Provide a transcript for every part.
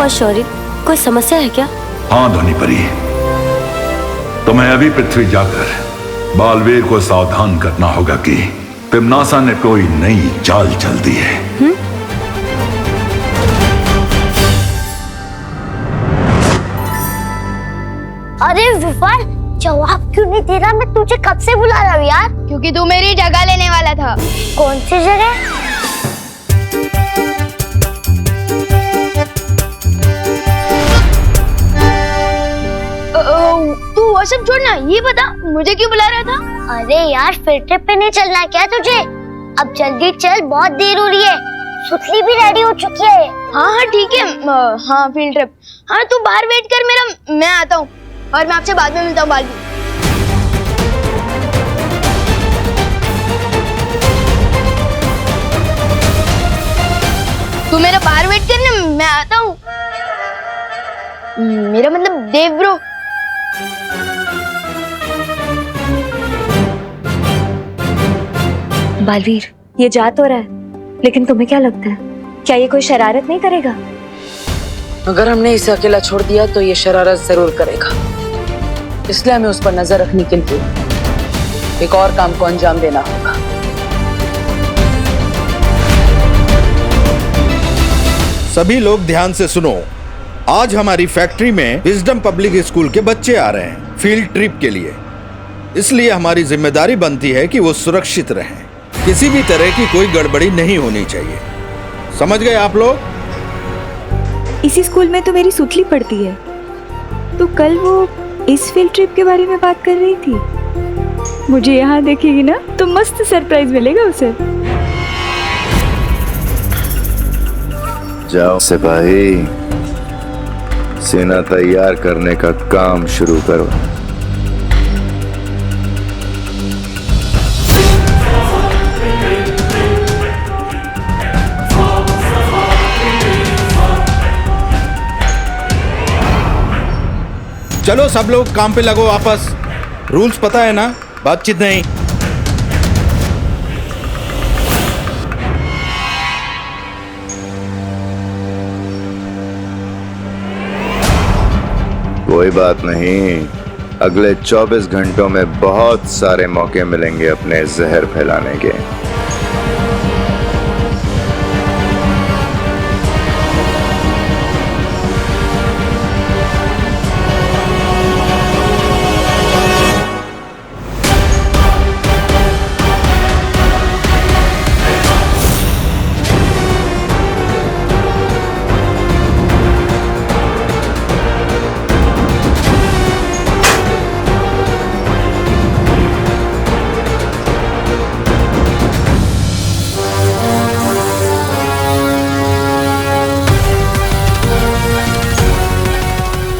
हुआ शौर्य? कोई समस्या है क्या? हाँ ध्वनि परी, तुम्हें अभी पृथ्वी जाकर बालवीर को सावधान करना होगा कि तिम्नासा ने कोई नई चाल चल दी है। अरे विफल, जवाब क्यों नहीं दे रहा? मैं तुझे कब से बुला रहा हूँ यार। क्योंकि तू मेरी जगह लेने वाला था। कौन सी जगह? तू वो सब छोड़ना, ये बता मुझे क्यों बुला रहा था? अरे यार, फील्ड ट्रिप पे नहीं चलना क्या तुझे? अब जल्दी चल, बहुत देर हो रही है। सुतली भी रेडी हो चुकी है। हाँ ठीक है। हाँ फील्ड ट्रिप। हाँ तू बाहर वेट कर मेरा, मैं आता हूँ और मैं आपसे बाद में मिलता हूँ। बालवीर, तू मेरा बाहर वेट करना, मैं आता हूँ। मेरा मतलब देव ब्रो। बालवीर, ये जा तो रहा है, लेकिन तुम्हें क्या लगता है, क्या ये कोई शरारत नहीं करेगा? अगर हमने इसे अकेला छोड़ दिया तो ये शरारत जरूर करेगा, इसलिए हमें उस पर नजर रखने के लिए एक और काम को अंजाम देना होगा। सभी लोग ध्यान से सुनो। आज हमारी फैक्ट्री में विजडम पब्लिक स्कूल के बच्चे आ रहे हैं फील्ड ट्रिप के लिए, इसलिए हमारी जिम्मेदारी बनती है कि वो सुरक्षित रहें। किसी भी तरह की कोई गड़बड़ी नहीं होनी चाहिए, समझ गए आप लोग? इसी स्कूल में तो मेरी सुतली पढ़ती है, तो कल वो इस फील्ड ट्रिप के बारे में बात कर रही थी। मुझे यहाँ देखेगी ना तो मस्त सरप्राइज मिलेगा उसे। जाओ सिपाही, सेना तैयार करने का काम शुरू करो। चलो सब लोग काम पे लगो वापस। रूल्स पता है ना, बातचीत नहीं। कोई बात नहीं, अगले 24 घंटों में बहुत सारे मौके मिलेंगे अपने जहर फैलाने के।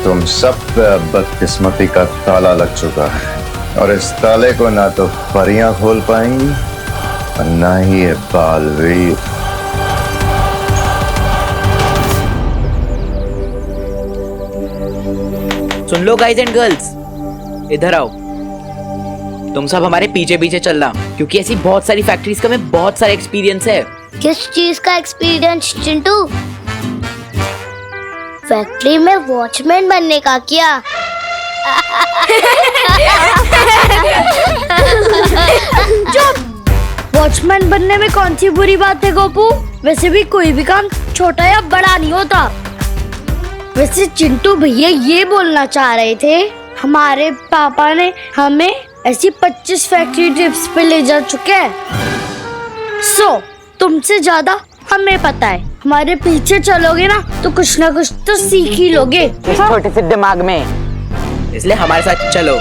तुम सब पे बदकिस्मती का ताला लग चुका है, और इस ताले को ना तो परियां खोल पाएंगी और ना ही ये बालवीर। सुन लो गाइज एंड गर्ल्स, इधर आओ। तुम सब हमारे पीछे पीछे चलना, क्योंकि ऐसी बहुत सारी फैक्ट्रीज का हमें बहुत सारा एक्सपीरियंस है। किस चीज का एक्सपीरियंस चिंटू? फैक्ट्री में वॉचमैन बनने का क्या? वॉचमैन बनने में कौन सी बुरी बात है गोपू? वैसे भी कोई भी काम छोटा या बड़ा नहीं होता। वैसे चिंटू भैया ये बोलना चाह रहे थे, हमारे पापा ने हमें ऐसी 25 फैक्ट्री ट्रिप्स पे ले जा चुके हैं। तुमसे ज्यादा हमें पता है। हमारे पीछे चलोगे ना तो कुछ ना कुछ तो सीख ही लोगे। इस छोटे से दिमाग में, इसलिए हमारे साथ चलो।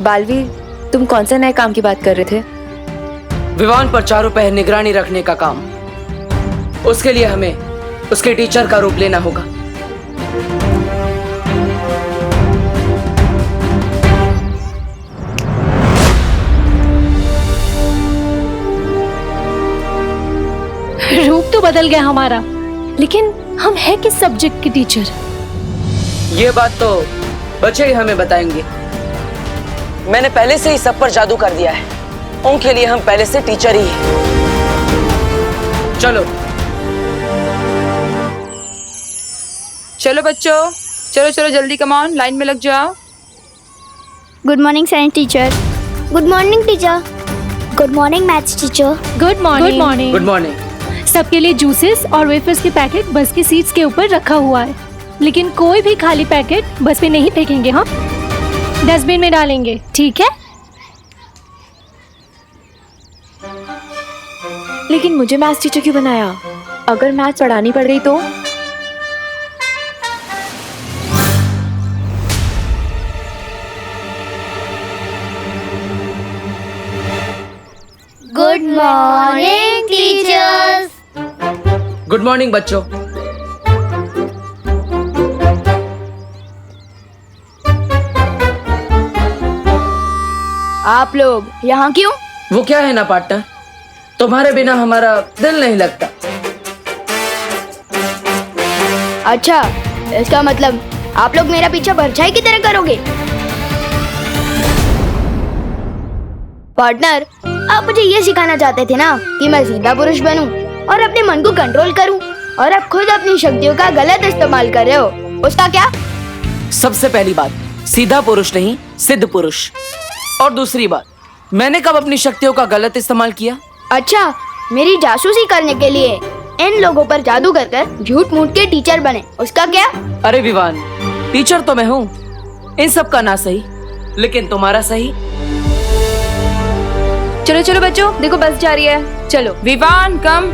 बालवीर, तुम कौन से नए काम की बात कर रहे थे? विवान पर चारों पहर निगरानी रखने का काम। उसके लिए हमें उसके टीचर का रूप लेना होगा। रूप तो बदल गया हमारा, लेकिन हम हैं किस सब्जेक्ट के टीचर? ये बात तो बच्चे ही हमें बताएंगे। मैंने पहले से ही सब पर जादू कर दिया है, उनके लिए हम पहले से टीचर ही हैं। चलो चलो बच्चों, चलो चलो जल्दी, कम ऑन, लाइन में लग जाओ। Good morning science teacher. Good morning teacher. Good morning maths teacher. Good morning. Good morning. सबके लिए जूसेस और वेफर्स के पैकेट बस की सीट्स के ऊपर रखा हुआ है, लेकिन कोई भी खाली पैकेट बस में नहीं फेंकेंगे, हाँ? डस्टबिन में डालेंगे, ठीक है? लेकिन मुझे मैथ्स टीचर क्यों बनाया? अगर मैथ्स पढ़ानी पड़ रही तो? Good morning teachers. Good morning बच्चों। आप लोग यहाँ क्यों? वो क्या है ना पार्टनर, तुम्हारे बिना हमारा दिल नहीं लगता। अच्छा, इसका मतलब आप लोग मेरा पीछा परछाई की तरह करोगे? पार्टनर, आप मुझे ये सिखाना चाहते थे ना कि मैं सीधा पुरुष बनूं और अपने मन को कंट्रोल करूं, और अब खुद अपनी शक्तियों का गलत इस्तेमाल कर रहे हो। उसका क्या? सबसे पहली बात, सीधा पुरुष नहीं, सिद्ध पुरुष। और दूसरी बात, मैंने कब अपनी शक्तियों का गलत इस्तेमाल किया? अच्छा, मेरी जासूसी करने के लिए इन लोगों पर जादू कर झूठ मूठ के टीचर बने, उसका क्या? अरे विवान, टीचर तो मैं हूँ, इन सब का ना सही, लेकिन तुम्हारा सही। चलो चलो बच्चों, देखो बस जा रही है, चलो। विवान कम।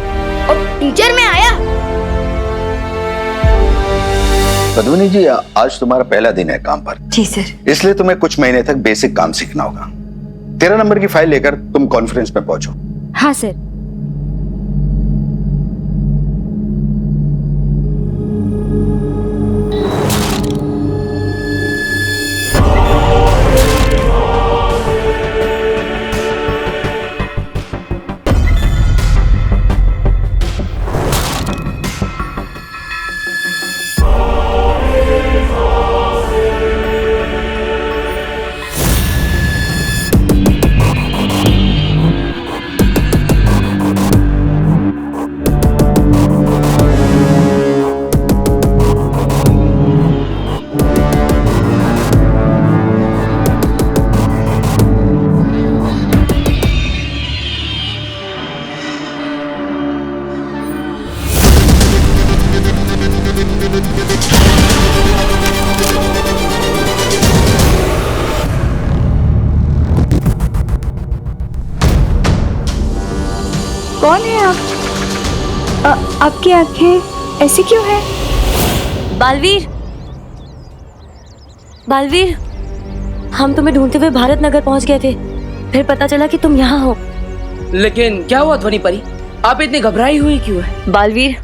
टीचर मैं आया। पद्मिनी जी, आज तुम्हारा पहला दिन है काम पर। जी सर। इसलिए तुम्हें कुछ महीने तक बेसिक काम सीखना होगा। 13 नंबर की फाइल लेकर तुम कॉन्फ्रेंस में पहुंचो। हाँ सर। कौन है आप? आपकी आंखें ऐसी क्यों है? बालवीर, बालवीर, हम तुम्हें ढूंढते हुए भारत नगर पहुंच गए थे, फिर पता चला कि तुम यहाँ हो। लेकिन क्या हुआ ध्वनि परी, आप इतनी घबराई हुई क्यों है? बालवीर,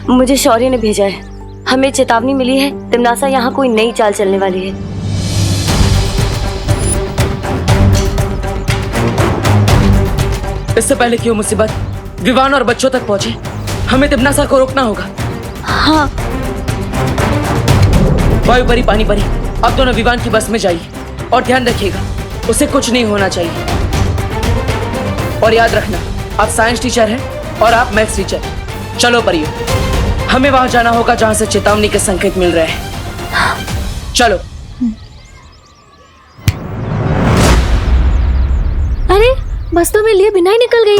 मुझे शौर्य ने भेजा है, हमें चेतावनी मिली है, तिमनासा यहाँ कोई नई चाल चलने वाली है। इससे पहले क्यों मुसीबत विवान और बच्चों तक पहुंचे, हमें तिमनासा को रोकना होगा। हाँ। वायु परी, पानी परी, आप दोनों विवान की बस में जाइए और ध्यान रखिएगा, उसे कुछ नहीं होना चाहिए। और याद रखना, आप साइंस टीचर हैं और आप मैथ्स टीचर। चलो परियो, हमें वहां जाना होगा जहां से चेतावनी के संकेत मिल रहे हैं। चलो। अरे, बस तो मेरे लिए बिना ही निकल गई।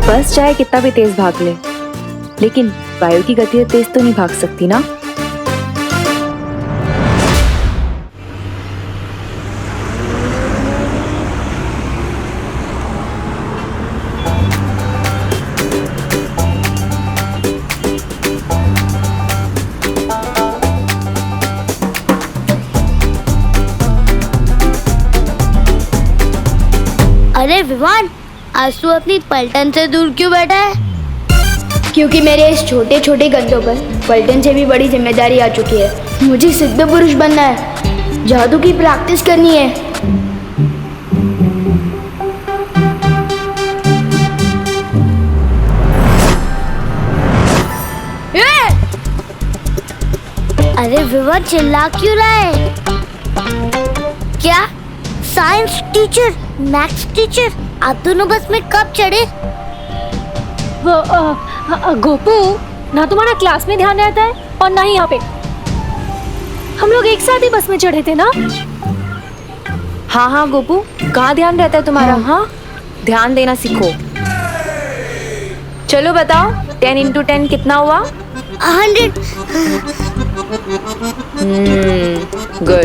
बस चाहे कितना भी तेज भाग ले, लेकिन वायु की गति तेज तो नहीं भाग सकती ना। अरे विवान, आज तू अपनी पलटन से दूर क्यों बैठा है? क्योंकि मेरे इस छोटे छोटे कंधों पर पलटन से भी बड़ी जिम्मेदारी आ चुकी है। मुझे सिद्ध पुरुष बनना है, जादू की प्रैक्टिस करनी है। अरे विवान, चिल्ला क्यों रहा है? क्या साइंस टीचर, मैथ्स टीचर, आप दोनों बस में कब चढ़े? गोपू, ना तुम्हारा क्लास में ध्यान रहता है और ना ही यहाँ पे। हम लोग एक साथ ही बस में चढ़े थे ना। हाँ हाँ गोपू, कहाँ ध्यान रहता है तुम्हारा? हाँ, ध्यान देना सीखो। चलो बताओ, 10 into 10 कितना हुआ? 100। गुड।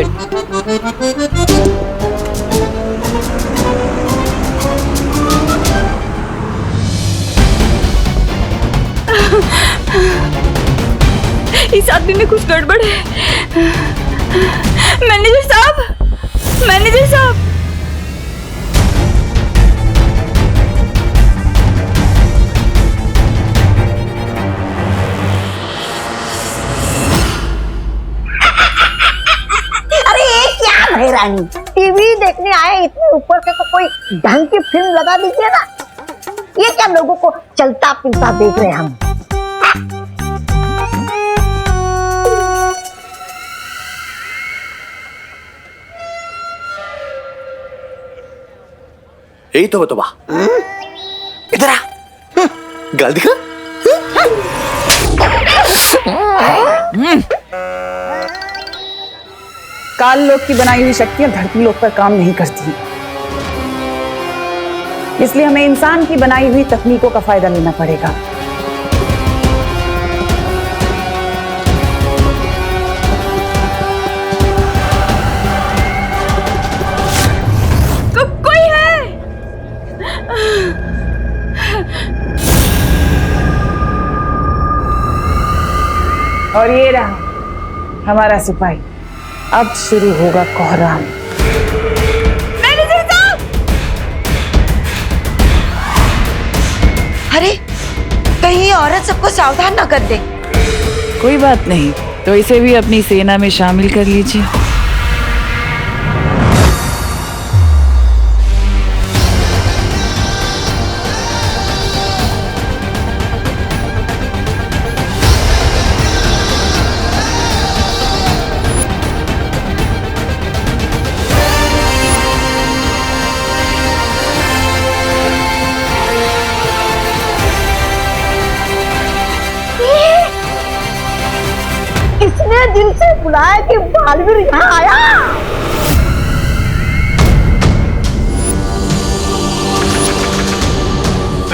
इस आदमी में कुछ गड़बड़ है। मैनेजर साहब, मैनेजर साहब। अरे ये क्या भाई रानी, टीवी देखने आए इतने ऊपर से तो कोई ढंग की फिल्म लगा दीजिए ना। ये क्या लोगों को चलता फिरता देख रहे हैं हम। यही तो बतवा, इधर आ, गाल दिखा। काल लोक की बनाई हुई शक्तियां धरती लोक पर काम नहीं करती, इसलिए हमें इंसान की बनाई हुई तकनीकों का फायदा लेना पड़ेगा। कोई है? और ये रहा हमारा सिपाही। अब शुरू होगा कोहराम। अरे कहीं औरत सबको सावधान न कर दे। कोई बात नहीं, तो इसे भी अपनी सेना में शामिल कर लीजिए। किसने दिल से बुलाया कि बालवीर यहाँ आया?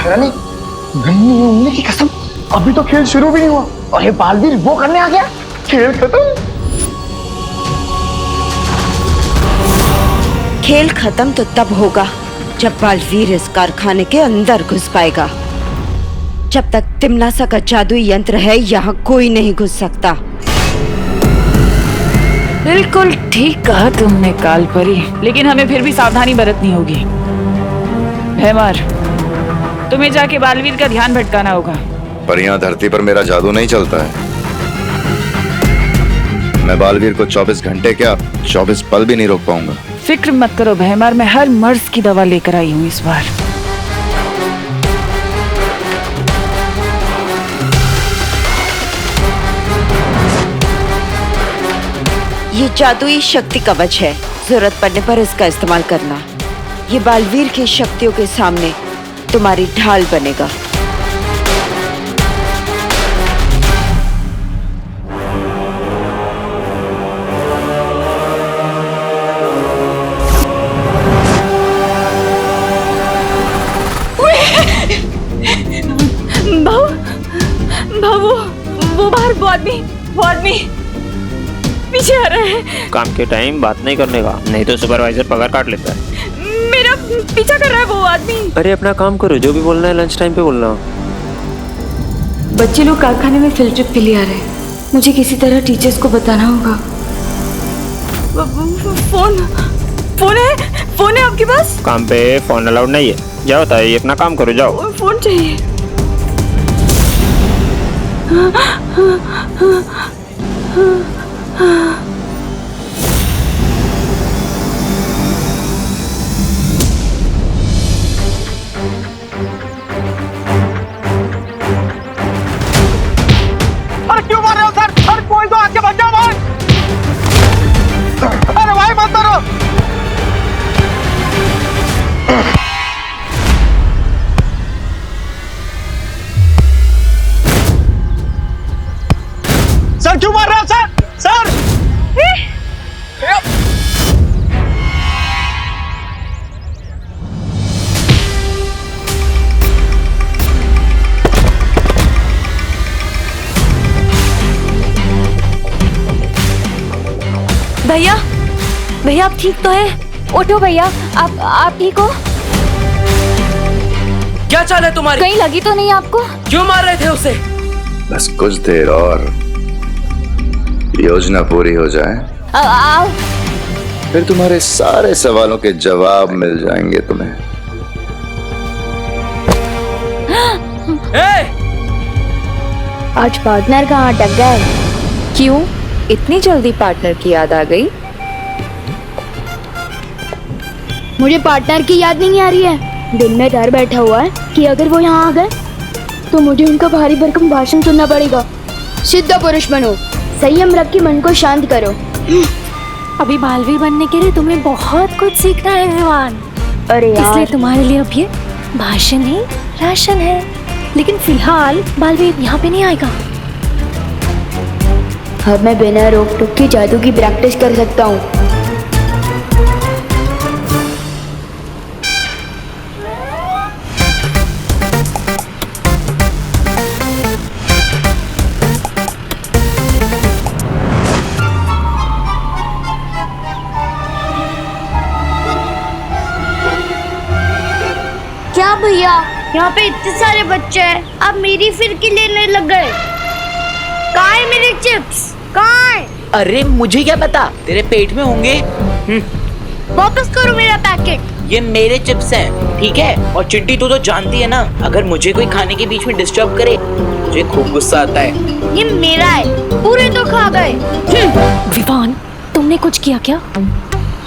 रानी, गन्नी उंगली की कसम, अभी तो खेल शुरू भी नहीं हुआ और ये बालवीर वो करने आ गया। खेल खत्म। खेल खत्म तो तब होगा जब बालवीर इस कारखाने के अंदर घुस पाएगा। जब तक तिमनासा का जादुई यंत्र है, यहाँ कोई नहीं घुस सकता। बिल्कुल ठीक कहा तुमने कालपरी, लेकिन हमें फिर भी सावधानी बरतनी होगी। भैमार, तुम्हें जाके बालवीर का ध्यान भटकाना होगा। पर यहाँ धरती पर मेरा जादू नहीं चलता है। मैं बालवीर को 24 घंटे क्या 24 पल भी नहीं रोक पाऊंगा। फिक्र मत करो भैमार, मैं हर मर्ज की दवा लेकर आई हूँ इस बार। ये जादुई शक्ति कवच है, जरूरत पड़ने पर इसका इस्तेमाल करना। ये बालवीर की शक्तियों के सामने तुम्हारी ढाल बनेगा। वो बाहर वो आदमी पीछे आ रहा है। काम के टाइम बात नहीं करने का, नहीं तो सुपरवाइजर पगार काट लेता है। मेरा पीछा कर रहा है वो आदमी। अरे अपना काम करो, जो भी बोलना है लंच टाइम पे बोलना। बच्चे लोग कारखाने में फील्ड ट्रिप के लिए आ रहे हैं। मुझे किसी तरह टीचर्स को बताना होगा। फोन है आपके पास? काम पे फोन अलाउड नहीं है। जाओ ताई, अपना काम करो, जाओ। फोन चाहिए। अरे क्यों मार रहे हो सर? अरे कोई तो आके बच जाओ भाई। अरे भाई मत मारो। भैया भैया आप ठीक तो हैं? उठो भैया, आप ठीक हो? क्या चाल है तुम्हारी? कहीं लगी तो नहीं आपको? क्यों मार रहे थे उसे? बस कुछ देर और योजना पूरी हो जाए, आओ। फिर तुम्हारे सारे सवालों के जवाब मिल जाएंगे तुम्हें। आज पार्टनर कहाँ अटक गए? क्यों इतनी जल्दी पार्टनर की याद आ गई? मुझे पार्टनर की याद नहीं आ रही है। दिल में डर बैठा हुआ है कि अगर वो यहाँ आ गए तो मुझे उनका भारी भरकम भाषण सुनना पड़ेगा। सिद्ध पुरुष बनो, संयम रख के मन को शांत करो। अभी बालवीर बनने के लिए तुम्हें बहुत कुछ सीखना है विवान। अरे यार, इसलिए तुम्हारे लिए अब ये भाषण ही राशन है। लेकिन फिलहाल बालवीर यहाँ पे नहीं आएगा। अब मैं बिना रोक टोक के जादू की प्रैक्टिस कर सकता हूँ। क्या भैया, यहाँ पे इतने सारे बच्चे हैं, आप मेरी फिरकी लेने लग गए? कहाँ है मेरे चिप्स? कहाँ है? अरे मुझे क्या पता, तेरे पेट में होंगे। वापस करो मेरा पैकेट। ये मेरे चिप्स हैं, ठीक है? और चिट्टी तू तो जानती है ना, अगर मुझे कोई खाने के बीच में डिस्टर्ब करे मुझे खूब गुस्सा आता है। ये मेरा है, पूरे तो खा गए। विवान, तुमने कुछ किया क्या?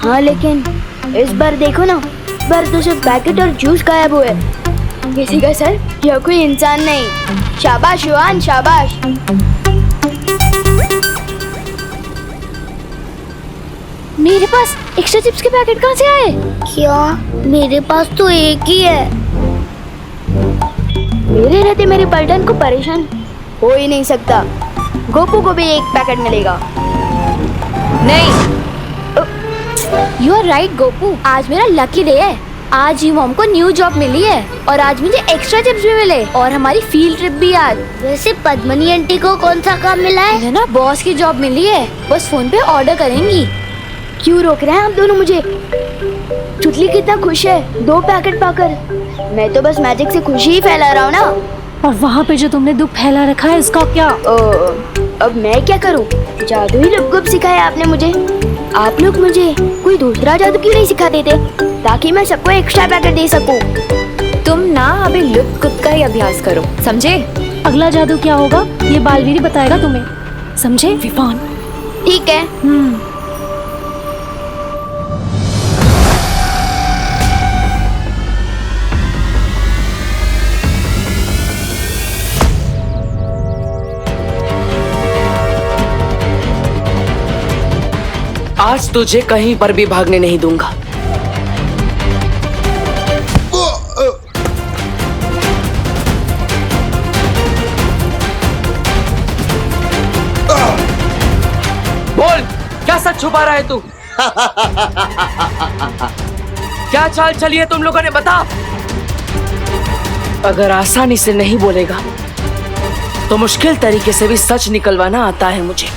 हाँ लेकिन इस बार देखो ना, इस बार तो सिर्फ पैकेट और जूस गायब हुए। किसी का सर, यह कोई इंसान नहीं। शाबाश युवान, शाबाश। मेरे पास एक्स्ट्रा चिप्स के पैकेट कहाँ से आए? क्या? मेरे पास तो एक ही है। मेरे रहते मेरे पलटन को परेशान हो ही नहीं सकता। गोपू को भी एक पैकेट मिलेगा। नहीं, यू आर राइट गोपू, आज मेरा लकी डे है। आज ही मॉम को न्यू जॉब मिली है और आज मुझे एक्स्ट्रा चिप्स भी मिले और हमारी फील्ड ट्रिप भी आज। वैसे पद्मनी आंटी को कौन सा काम मिला है? है ना, बॉस की जॉब मिली है, बस फोन पे ऑर्डर करेंगी। क्यों रोक रहे हैं आप दोनों मुझे? चुटली कितना खुश है 2 पैकेट पाकर। मैं तो बस मैजिक से खुशी ही फैला रहा हूँ ना। और वहाँ पे जो तुमने दुख फैला रखा है, इसका क्या? अब मैं क्या करूँ? जादू ही लुप सिखाया आपने मुझे। आप लोग मुझे कोई दूसरा जादू क्यों नहीं सिखा देते, ताकि मैं सबको एक्स्ट्रा पैकेट दे सकूं? तुम ना अभी लुप कुप का ही अभ्यास करो, समझे? अगला जादू क्या होगा ये बालवीर बताएगा तुम्हें, समझे विवान? ठीक है। आज तुझे कहीं पर भी भागने नहीं दूंगा। बोल, क्या सच छुपा रहा है तू? क्या चाल चली है तुम लोगों ने, बता। अगर आसानी से नहीं बोलेगा तो मुश्किल तरीके से भी सच निकलवाना आता है मुझे।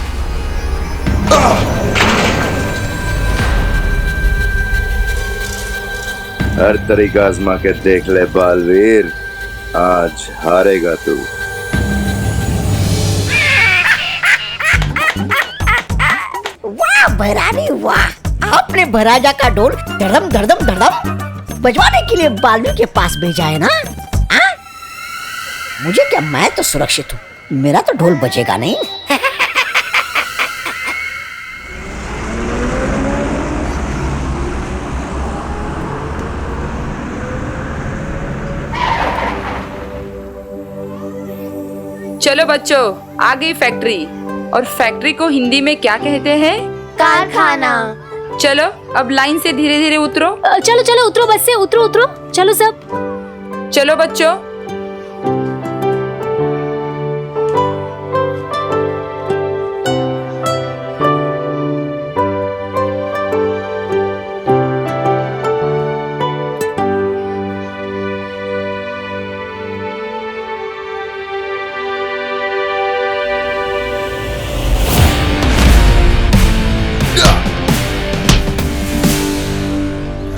हर तरीका आजमा के देख ले बालवीर, आज हारेगा तू। वाह भैरानी वाह, आपने भराजा का ढोल धड़म धड़म धड़म बजवाने के लिए बालवीर के पास भेजा है ना? आ? मुझे क्या, मैं तो सुरक्षित हूँ, मेरा तो ढोल बजेगा नहीं। चलो बच्चों, आ गई फैक्ट्री। और फैक्ट्री को हिंदी में क्या कहते हैं? कारखाना। चलो अब लाइन से धीरे धीरे उतरो। चलो चलो उतरो, बस से उतरो उतरो, चलो सब। चलो बच्चों।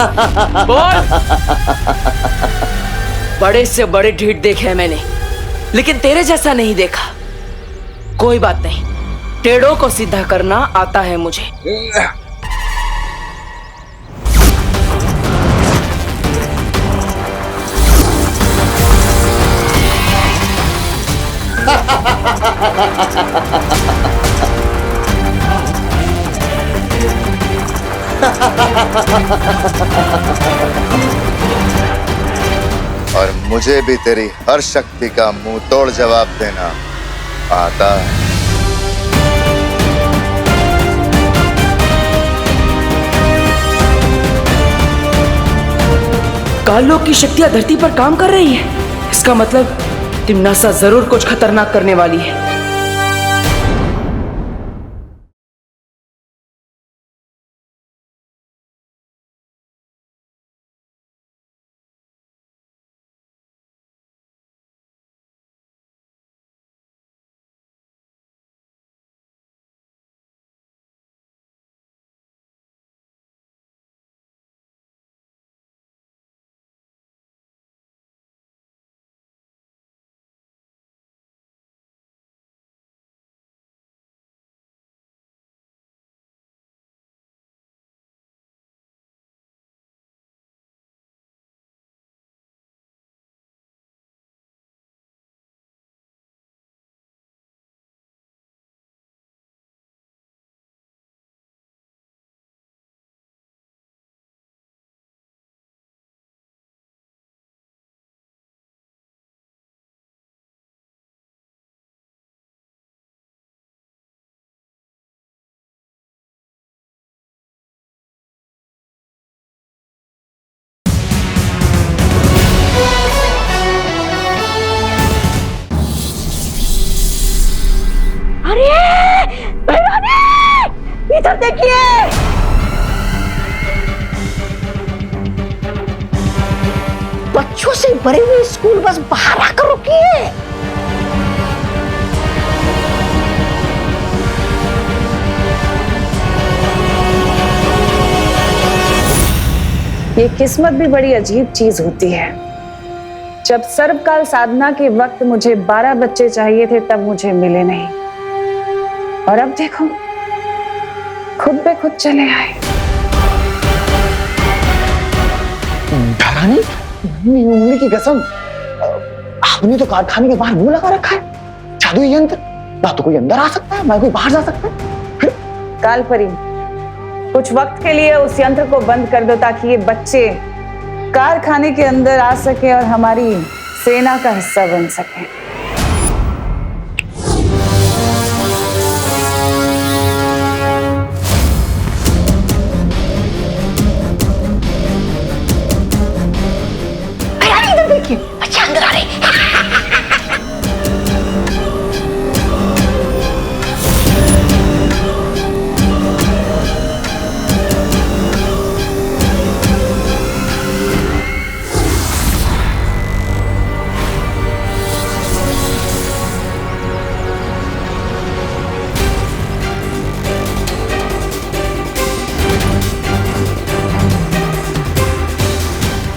बोल। बड़े से बड़े ढीठ देखे हैं मैंने, लेकिन तेरे जैसा नहीं देखा। कोई बात नहीं, टेढ़ों को सीधा करना आता है मुझे। और मुझे भी तेरी हर शक्ति का मुंह तोड़ जवाब देना आता है। कालों की शक्तियां धरती पर काम कर रही है। इसका मतलब तिम्नासा जरूर कुछ खतरनाक करने वाली है। इधर देखिए। बच्चों से भरी हुई स्कूल बस बाहर आकर रुकी है। ये किस्मत भी बड़ी अजीब चीज होती है। जब सर्वकाल साधना के वक्त मुझे 12 बच्चे चाहिए थे, तब मुझे मिले नहीं, और अब देखो खुद पे खुद चले आए। धरानी, उंगली की कसम, आपने तो कारखाने के बाहर मुंह लगा रखा है। जादुई यंत्र, ना तो कोई अंदर आ सकता है ना कोई बाहर जा सकता है। कालपरी, कुछ वक्त के लिए उस यंत्र को बंद कर दो ताकि ये बच्चे कारखाने के अंदर आ सके और हमारी सेना का हिस्सा बन सके। बच्चे अंदर आ रहे।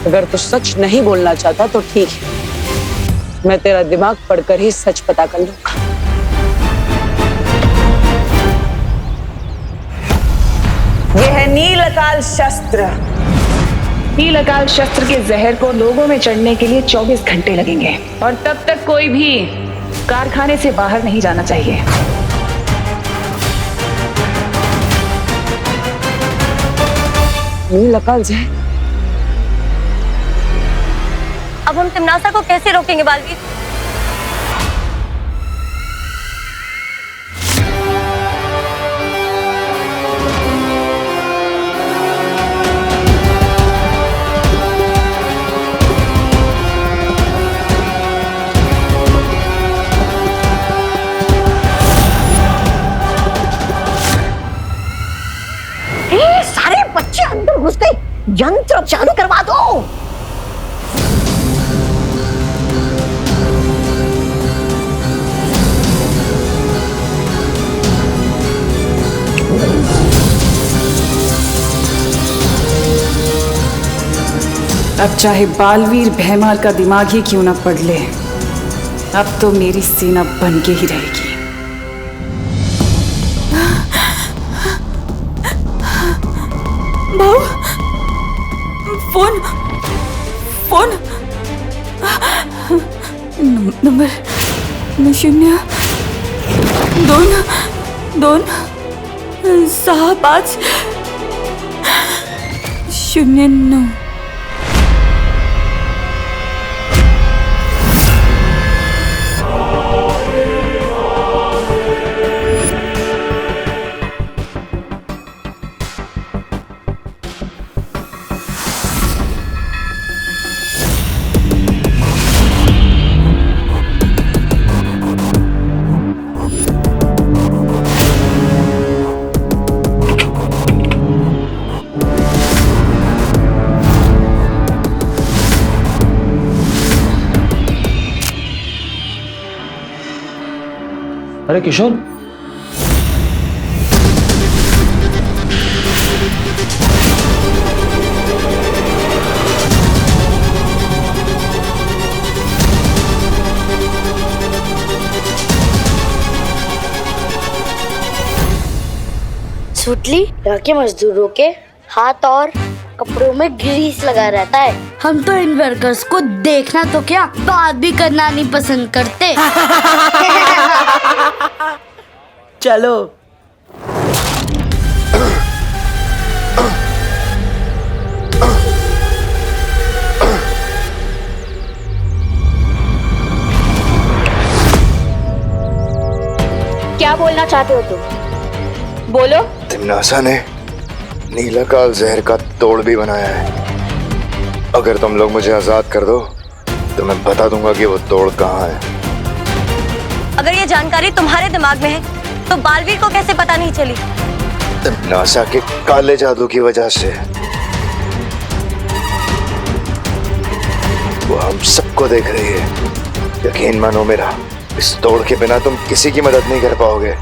अगर तू सच नहीं बोलना चाहता तो ठीक है, मैं तेरा दिमाग पढ़कर ही सच पता कर लूंगा। यह है नील अकाल शस्त्र। नील अकाल शस्त्र के जहर को लोगों में चढ़ने के लिए 24 घंटे लगेंगे, और तब तक कोई भी कारखाने से बाहर नहीं जाना चाहिए। नील अकाल जहर? अब हम तिम्नासा को कैसे रोकेंगे बालवीर? सारे बच्चे अंदर घुस गए। यंत्र चालू करवा दो। अब चाहे बालवीर भैमार का दिमाग ही क्यों न पड़ ले, अब तो मेरी सेना बन के ही रहेगी। बहू, फोन फोन नंबर 0-2-6-5-0-9। अरे किशोर, सुतली यहाँ के मजदूरों के हाथ और कपड़ों में ग्रीस लगा रहता है। हम तो इन वर्कर्स को देखना तो क्या, बात भी करना नहीं पसंद करते। चलो। क्या बोलना चाहते हो तुम? बोलो। तिम्नासा ने नीलाकाल जहर का तोड़ भी बनाया है। अगर तुम लोग मुझे आजाद कर दो तो मैं बता दूंगा कि वो तोड़ कहाँ है। अगर ये जानकारी तुम्हारे दिमाग में है तो बालवीर को कैसे पता नहीं चली? तिम्नासा के काले जादू की वजह से। वो हम सबको देख रही है। यकीन मानो मेरा, इस तोड़ के बिना तुम किसी की मदद नहीं कर पाओगे।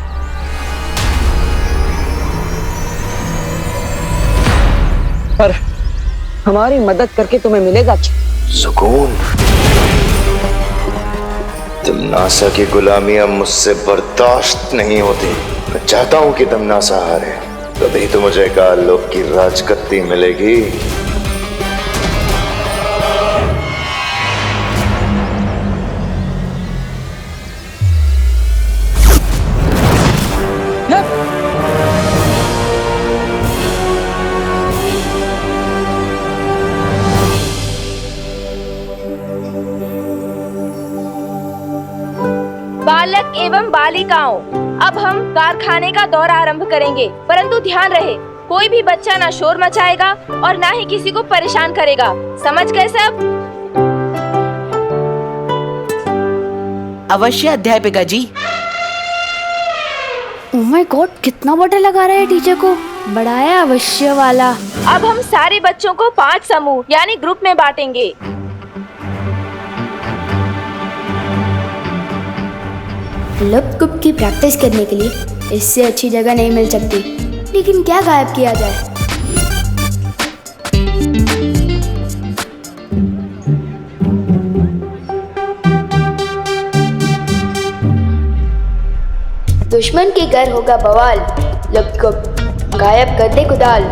पर हमारी मदद करके तुम्हें मिलेगा सुकून। तिम्नासा की गुलामी अब मुझसे बर्दाश्त नहीं होती। मैं चाहता हूं कि तिम्नासा हारे, तभी तो मुझे काल लोक की राजगद्दी मिलेगी। बालक एवं बालिकाओं, अब हम कारखाने का दौरा आरंभ करेंगे, परंतु ध्यान रहे कोई भी बच्चा ना शोर मचाएगा और ना ही किसी को परेशान करेगा। समझ गए सब? अवश्य अध्यापिका जी। ओह माय गॉड, कितना बड़ा लगा रहा है टीचर को। बड़ा है अवश्य वाला। अब हम सारे बच्चों को 5 समूह यानी ग्रुप में बांटेंगे। लप गुप की प्रैक्टिस करने के लिए इससे अच्छी जगह नहीं मिल सकती। लेकिन क्या गायब किया जाए? दुश्मन के घर होगा बवाल, लप गुप गायब कर दे कुदाल।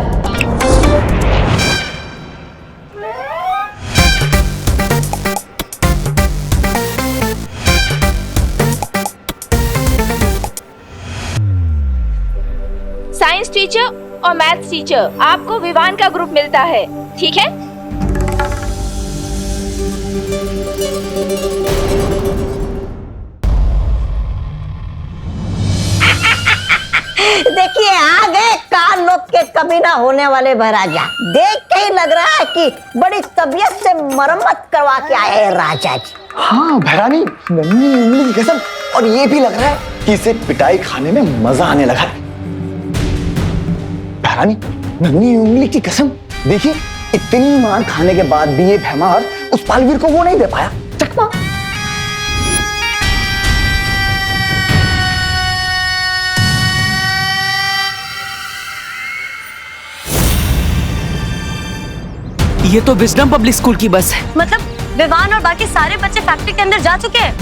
साइंस टीचर और मैथ्स टीचर, आपको विवान का ग्रुप मिलता है, ठीक है? देखिए आ गए काल लोक के कभी ना होने वाले महाराजा। देख के ही लग रहा है कि बड़ी तबीयत से मरम्मत करवा के आए हैं राजा जी। हाँ भैरानी, नन्ही उंगली की कसम। और ये भी लग रहा है कि इसे पिटाई खाने में मजा आने लगा है। भैरानी, नन्ही उंगली की कसम, देखिए इतनी मार खाने के बाद भी ये भैमार उस पालवीर को वो नहीं दे पाया चकमा। ये तो विजडम पब्लिक स्कूल की बस है। मतलब विवान और बाकी सारे बच्चे फैक्ट्री के अंदर जा चुके हैं।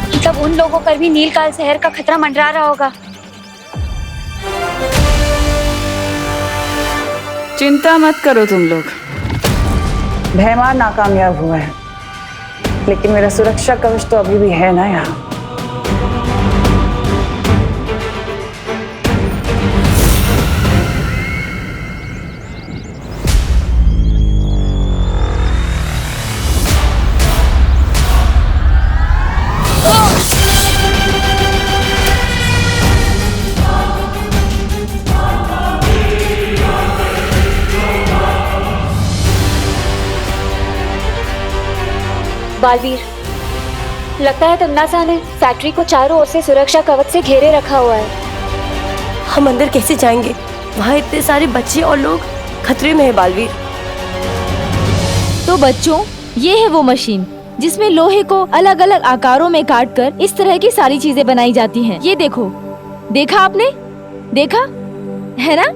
मतलब उन लोगों पर भी नीलकाल जहर का खतरा मंडरा रहा होगा। चिंता मत करो तुम लोग। भैमार नाकामयाब हुआ है, लेकिन मेरा सुरक्षा कवच तो अभी भी है ना यहाँ। बालवीर, लगता है तमन्ना ने फैक्ट्री को चारों ओर से सुरक्षा कवच से घेरे रखा हुआ है। हम अंदर कैसे जाएंगे? वहाँ इतने सारे बच्चे और लोग खतरे में है बालवीर। तो बच्चों, ये है वो मशीन जिसमें लोहे को अलग अलग आकारों में काटकर इस तरह की सारी चीजें बनाई जाती हैं। ये देखो, देखा आपने? देखा है ना?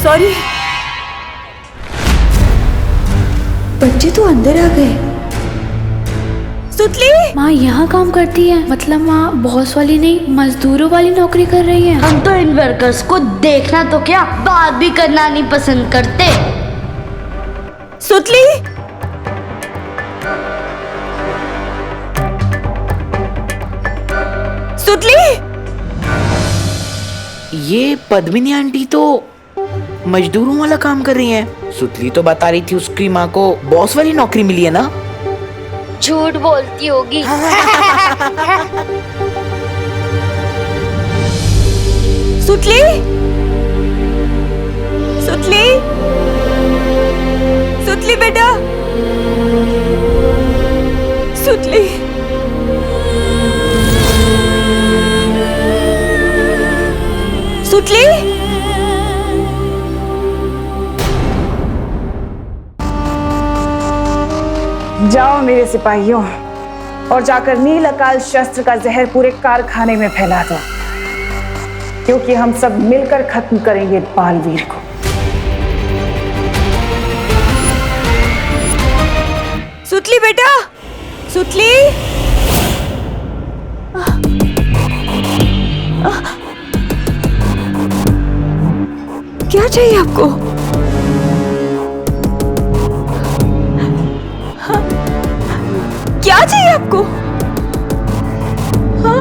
सॉरी। बच्चे तो अंदर आ गए। सुतली माँ यहाँ काम करती है, मतलब माँ बॉस वाली नहीं मजदूरों वाली नौकरी कर रही है। हम तो इन वर्कर्स को देखना तो क्या, बात भी करना नहीं पसंद करते। सुतली, सुतली। ये पद्मिनी आंटी तो मजदूरों वाला काम कर रही हैं। सुतली तो बता रही थी उसकी माँ को बॉस वाली नौकरी मिली है ना। झूठ बोलती होगी। सुतली, सुतली, सुतली बेटा, सुतली। सुतली, जाओ मेरे सिपाहियों और जाकर नील अकाल शस्त्र का जहर पूरे कारखाने में फैला दो, क्योंकि हम सब मिलकर खत्म करेंगे बालवीर को। सुतली बेटा, सुतली। क्या चाहिए आपको? क्या चाहिए आपको? हाँ?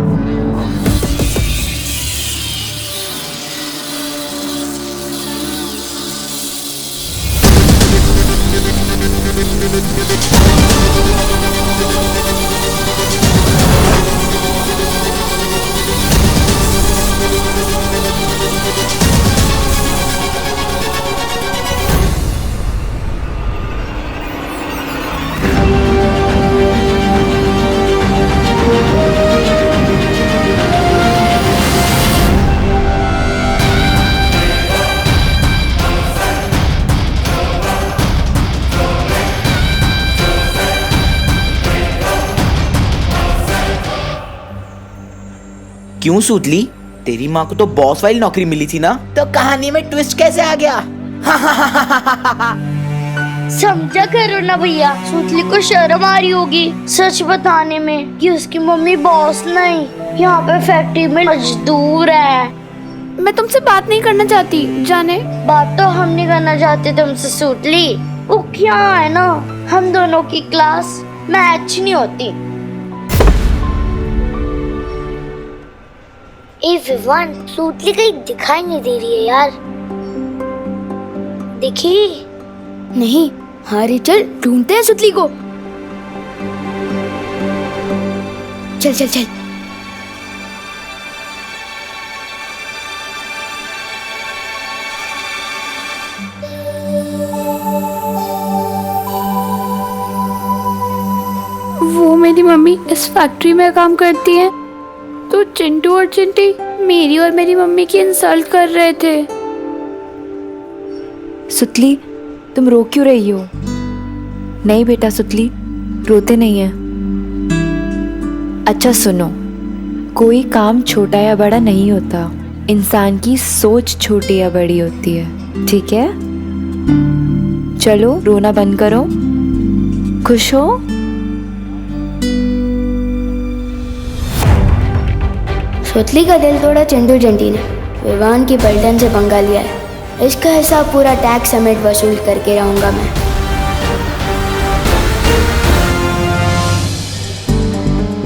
क्यों सुतली, तेरी माँ को तो बॉस वाली नौकरी मिली थी ना, तो कहानी में ट्विस्ट कैसे आ गया? समझा करो ना भैया, सुतली को शर्म आ रही होगी सच बताने में कि उसकी मम्मी बॉस नहीं, यहाँ पे फैक्ट्री में मजदूर है। मैं तुमसे बात नहीं करना चाहती, जाने। बात तो हम नहीं करना चाहते तुमसे सुतली, वो क्या है ना, हम दोनों की क्लास मैच नहीं होती। ए विवान, सुतली कहीं दिखाई नहीं दे रही है यार। देखी नहीं, हारे चल ढूंढते हैं सुतली को। चल चल चल। वो मेरी मम्मी इस फैक्ट्री में काम करती है, तो चिंटू और चिंटी मेरी और मेरी मम्मी की इंसल्ट कर रहे थे। सुतली, तुम रो क्यों रही हो? नहीं बेटा सुतली, रोते नहीं है। अच्छा सुनो, कोई काम छोटा या बड़ा नहीं होता, इंसान की सोच छोटी या बड़ी होती है। ठीक है, चलो रोना बंद करो, खुश हो। सुतली का दिल तोड़ा चिंटू जंटी ने, विवान की पलटन से पंगा लिया है। इसका हिसाब पूरा टैक्स समेत वसूल करके रहूंगा मैं।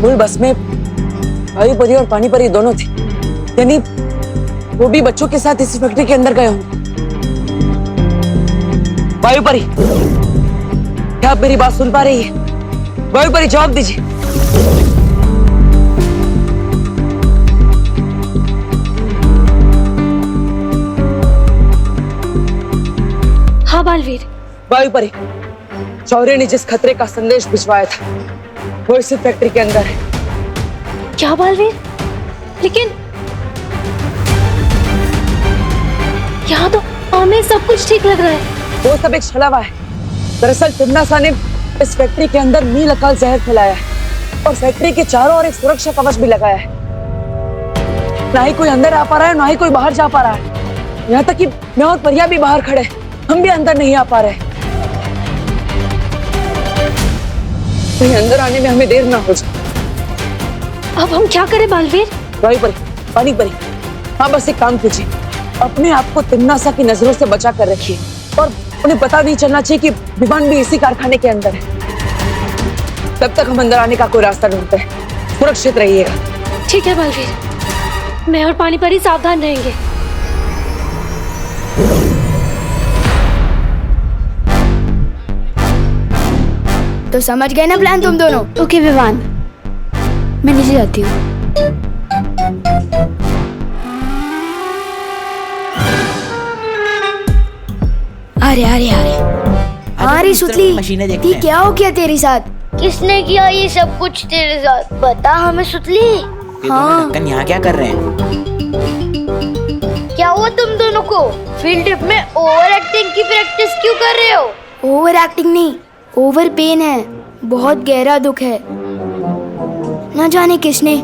मूल बस में भाई परी और पानी परी दोनों थे, यानी वो भी बच्चों के साथ इस फैक्ट्री के अंदर गए होंगे। वायु परी, क्या आप मेरी बात सुन पा रही है? वायु परी जवाब दीजिए। हाँ बालवीर। वायु परी, चौरे ने जिस खतरे का संदेश भिजवाया था वो इसी फैक्ट्री के अंदर है। क्या बालवीर? लेकिन यहाँ तो हमें सब कुछ ठीक लग रहा है। वो सब एक छलावा है। दरअसल तिम्नासा ने इस फैक्ट्री के अंदर नील अकाल जहर फैलाया है और फैक्ट्री के चारों ओर एक सुरक्षा कवच भी लगाया है। ना ही कोई अंदर आ पा रहा है, ना ही कोई बाहर जा पा रहा है। यहाँ तक कि मैं और परिया भी बाहर खड़े, हम भी अंदर नहीं आ पा रहे। कहीं अंदर आने में हमें देर ना हो जाए। अब हम क्या करें बालवीर? वायु परी, पानी परी, हाँ बस एक काम कीजिए, अपने आप को तिम्नासा की नजरों से बचा कर रखिए और उन्हें पता नहीं चलना चाहिए कि विमान भी इसी कारखाने के अंदर है। तब तक हम अंदर आने का कोई रास्ता ढूंढते हैं। सुरक्षित रहिएगा। ठीक है बालवीर, मैं और पानी परी सावधान रहेंगे। तो समझ गए ना प्लान तुम दोनों? ओके विवान, मैं नीचे जाती हूँ। अरे अरे अरे, अरे सुतली, ये क्या हो गया तेरे साथ? किसने किया ये सब कुछ तेरे साथ? बता हमें सुतली। हाँ, यहाँ क्या कर रहे हैं? क्या हुआ तुम दोनों को? फील्ड ट्रिप में ओवर एक्टिंग की प्रैक्टिस क्यों कर रहे हो? ओवर एक्टिंग नहीं, ओवर पेन है। बहुत गहरा दुख है। न जाने किसने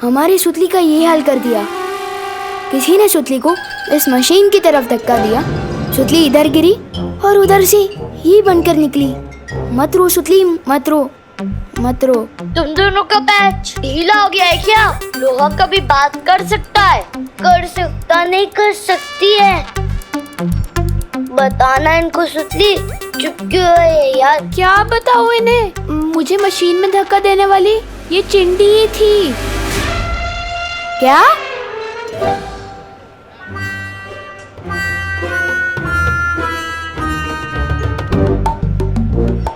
हमारी सुतली का ये हाल कर दिया। किसी ने सुतली को इस मशीन की तरफ धक्का दिया। सुतली इधर गिरी और उधर से ही बनकर निकली। मत रो सुतली, मत रो, मत रो। तुम दोनों का पैच ढीला हो गया है क्या? लोहा कभी बात कर सकता है? कर सकता नहीं, कर सकती है। बताना इनको सुतली, चुप क्यों है यार? क्या बताऊं इन्हें? मुझे मशीन में धक्का देने वाली ये चिंटी ही थी। क्या?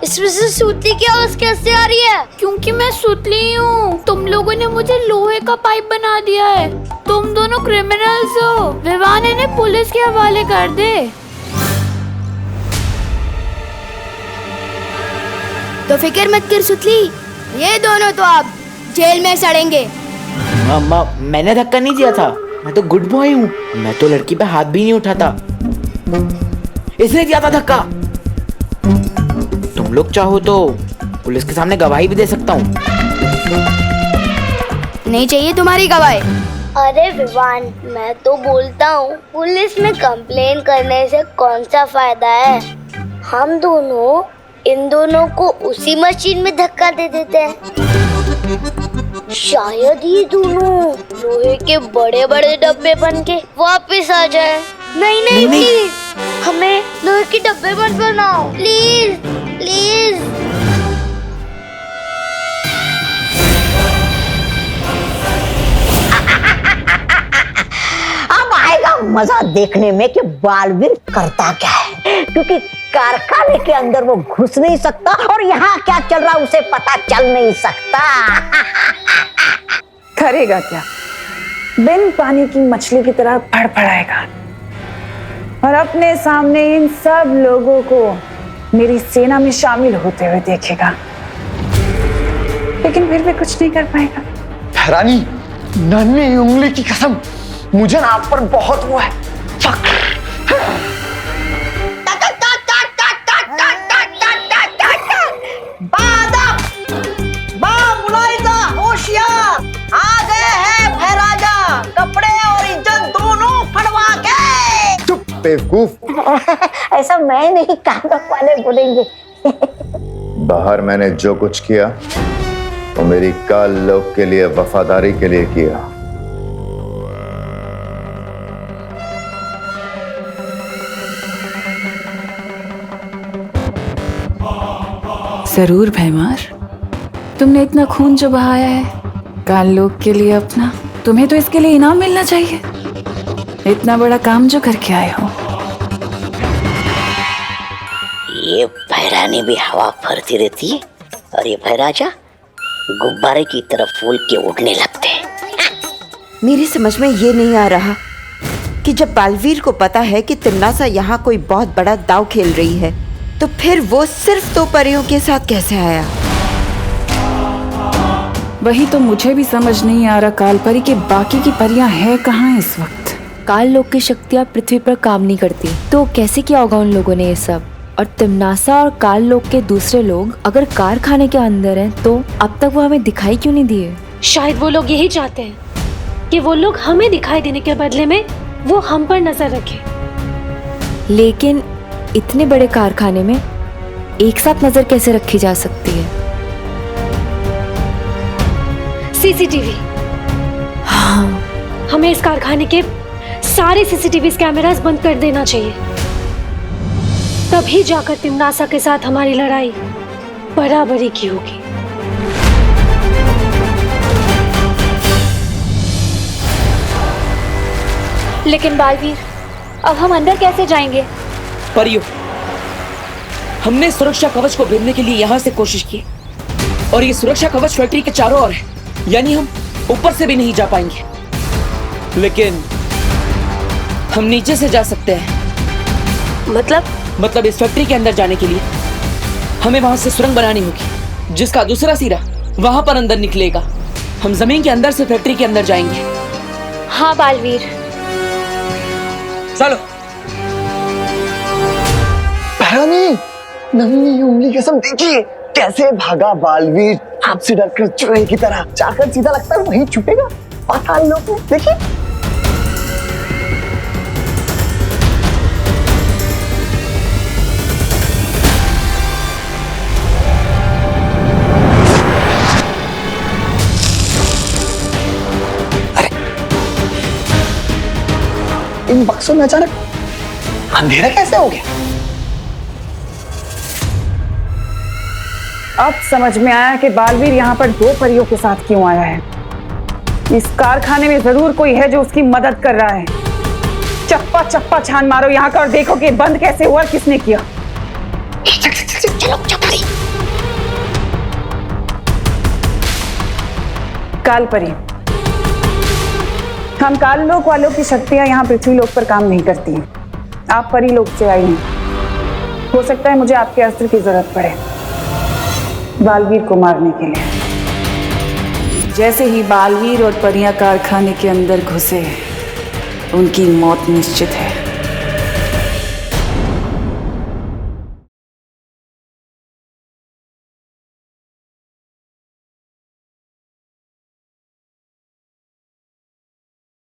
इसमें से सुतली की आवाज कैसे आ रही है? क्योंकि मैं सुतली हूँ। तुम लोगों ने मुझे लोहे का पाइप बना दिया है। तुम दोनों क्रिमिनल्स हो। विवान इन्हें पुलिस के हवाले कर दे। तो फिक्र मत कर सुतली, ये दोनों तो आप जेल में सड़ेंगे। मैंने धक्का नहीं दिया था, मैं तो गुड बॉय हूँ। मैं तो लड़की पे हाथ भी नहीं उठाता, इसने दिया था धक्का। तुम लोग चाहो तो पुलिस के सामने गवाही भी दे सकता हूँ। नहीं चाहिए तुम्हारी गवाही। अरे विवान, मैं तो बोलता हूँ पुलिस में कंप्लेन करने से कौन सा फायदा है? हम दोनों इन दोनों को उसी मशीन में धक्का दे देते हैं। शायद ये दोनों लोहे के बड़े बड़े डब्बे बन के वापस आ जाए। नहीं नहीं प्लीज, हमें लोहे के डब्बे मत बनाओ प्लीज प्लीज। अब आएगा मजा देखने में कि बालवीर करता क्या है, क्योंकि कारखाने के अंदर वो घुस नहीं सकता और यहाँ क्या चल रहा उसे पता चल नहीं सकता। करेगा क्या? बिन पानी की मछली की तरह फड़फड़ाएगा और अपने सामने इन सब लोगों को मेरी सेना में शामिल होते हुए देखेगा, लेकिन फिर भी कुछ नहीं कर पाएगा। रानी, नन्ही उंगली की कसम, मुझे ना आप पर बहुत वो है फक्र। बा मुलायजा होशियार, आ गए हैं बेवकूफ। ऐसा मैं नहीं, कामक वाले बोलेंगे। बाहर मैंने जो कुछ किया वो मेरी काल लोक के लिए, वफादारी के लिए किया। जरूर भैमार, तुमने इतना खून जो बहाया है काल लोक के लिए अपना, तुम्हें तो इसके लिए इनाम मिलना चाहिए। इतना बड़ा काम जो करके आए हो। ये भैरानी भी हवा भरती रहती है और ये भैराजा गुब्बारे की तरफ फूल के उड़ने लगते हैं। मेरी समझ में ये नहीं आ रहा कि जब बालवीर को पता है कि तिमनासा यहाँ कोई बहुत बड़ा दांव खेल रही है, तो फिर वो सिर्फ 2 परियों के साथ कैसे आया? वही तो मुझे भी समझ नहीं आ रहा कालपरी के बाकी की परियां हैं कहाँ इस वक्त। काल लोक की शक्तियाँ पृथ्वी पर काम नहीं करती, तो कैसे किया होगा उन लोगों ने ये सब? और तिमनासा और काल लोक के दूसरे लोग अगर कारखाने के अंदर हैं, तो अब तक वो हमें दिखाई क्यों नहीं दिए? शायद वो लोग यही चाहते हैं कि वो लोग हमें दिखाई देने के बदले में वो हम पर नजर रखें। लेकिन इतने बड़े कारखाने में एक साथ नजर कैसे रखी जा सकती है? सीसीटीवी। हाँ, हमें इस कारखाने के सारे सीसीटीवी कैमरास बंद कर देना चाहिए। तभी जाकर तिमनासा के साथ हमारी लड़ाई बराबरी की होगी। लेकिन बालवीर, अब हम अंदर कैसे जाएंगे? परियो, हमने सुरक्षा कवच को भेजने के लिए यहाँ से कोशिश की, और ये सुरक्षा कवच फैक्ट्री के चारों ओर है, यानी हम ऊपर से भी नहीं जा पाएंगे। लेकिन हम नीचे से जा सकते हैं। मतलब इस फैक्ट्री के अंदर जाने के लिए हमें वहां से सुरंग बनानी होगी, जिसका दूसरा सिरा वहां पर अंदर निकलेगा। हम जमीन के अंदर से फैक्ट्री के अंदर जाएंगे। हाँ बालवीर, चलो। भैरानी, नन्ही उंगली कसम, देखिए कैसे भागा बालवीर, आपसे डरकर चूहे की तरह। जाकर सीधा लगता है वहीं छुपेगा पाताल लोक में। देखिए इन बक्सों में अचानक अंधेरा कैसे हो गया? अब समझ में आया कि बालवीर यहाँ पर 2 परियों के साथ क्यों आया है। इस कारखाने में जरूर कोई है जो उसकी मदद कर रहा है। चप्पा चप्पा छान मारो यहाँ का और देखो कि बंद कैसे हुआ, किसने किया। चलो चपड़ी। कालपरी, हम काल लोक वालों की शक्तियां यहाँ पृथ्वी लोक पर काम नहीं करती हैं। आप परी लोक से आई हैं। हो सकता है मुझे आपके अस्त्र की जरूरत पड़े बालवीर को मारने के लिए। जैसे ही बालवीर और परियां कारखाने के अंदर घुसे, उनकी मौत निश्चित है।